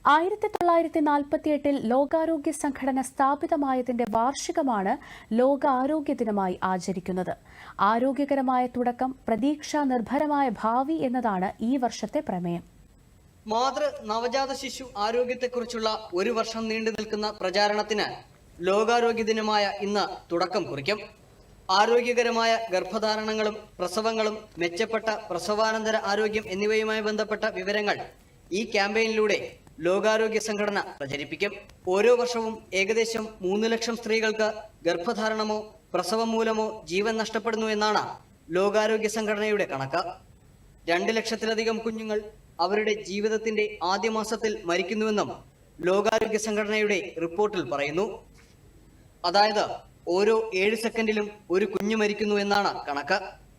1948 ലോകാരോഗ്യ സംഘടന സ്ഥാപിതമായതിന്റെ വാർഷികമാണ് ലോകാരോഗ്യ ദിനമായി ആചരിക്കുന്നത്. ആരോഗ്യകരമായ തുടക്കം, പ്രതീക്ഷാ നിർഭരമായ ഭാവി എന്നതാണ് ഈ വർഷത്തെ പ്രമേയം. നവജാത ശിശു ആരോഗ്യത്തെക്കുറിച്ചുള്ള ഒരു വർഷം നീണ്ടു നിൽക്കുന്ന പ്രചാരണത്തിന് ലോകാരോഗ്യ ദിനമായ ഇന്ന് തുടക്കം കുറിക്കും. ആരോഗ്യകരമായ ഗർഭധാരണങ്ങളും പ്രസവങ്ങളും മെച്ചപ്പെട്ട പ്രസവാനന്തര ആരോഗ്യം എന്നിവയുമായി ബന്ധപ്പെട്ട വിവരങ്ങൾ ഈ ക്യാമ്പയിനിലൂടെ ലോകാരോഗ്യ സംഘടന പ്രചരിപ്പിക്കും. ഓരോ വർഷവും ഏകദേശം 3 ലക്ഷം സ്ത്രീകൾക്ക് ഗർഭധാരണമോ പ്രസവം മൂലമോ ജീവൻ നഷ്ടപ്പെടുന്നു എന്നാണ് ലോകാരോഗ്യ സംഘടനയുടെ കണക്ക്. 2 ലക്ഷത്തിലധികം കുഞ്ഞുങ്ങൾ അവരുടെ ജീവിതത്തിന്റെ ആദ്യ മാസത്തിൽ മരിക്കുന്നുവെന്നും ലോകാരോഗ്യ സംഘടനയുടെ റിപ്പോർട്ടിൽ പറയുന്നു. അതായത് ഓരോ 7 സെക്കൻഡിലും ഒരു കുഞ്ഞു മരിക്കുന്നു എന്നാണ് കണക്ക്.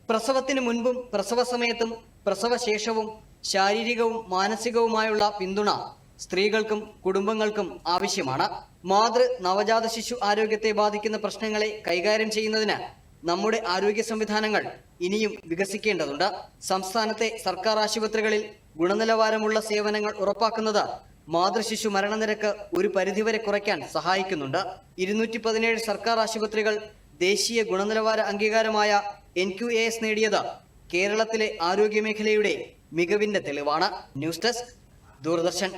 പ്രസവത്തിന് മുൻപും പ്രസവ സമയത്തും പ്രസവശേഷവും ശാരീരികവും മാനസികവുമായുള്ള പിന്തുണ സ്ത്രീകൾക്കും കുടുംബങ്ങൾക്കും ആവശ്യമാണ്. നവജാത ശിശു ആരോഗ്യത്തെ ബാധിക്കുന്ന പ്രശ്നങ്ങളെ കൈകാര്യം ചെയ്യുന്നതിന് നമ്മുടെ ആരോഗ്യ സംവിധാനങ്ങൾ ഇനിയും വികസിക്കേണ്ടതുണ്ട്. സംസ്ഥാനത്തെ സർക്കാർ ആശുപത്രികളിൽ ഗുണനിലവാരമുള്ള സേവനങ്ങൾ ഉറപ്പാക്കുന്നത് മാതൃശിശു മരണനിരക്ക് ഒരു പരിധിവരെ കുറയ്ക്കാൻ സഹായിക്കുന്നുണ്ട്. 217 സർക്കാർ ആശുപത്രികൾ ദേശീയ ഗുണനിലവാര അംഗീകാരമായ NQAS നേടിയത് കേരളത്തിലെ ആരോഗ്യമേഖലയുടെ മികവിന്റെ തെളിവാണ്. News desk, Doordarshan.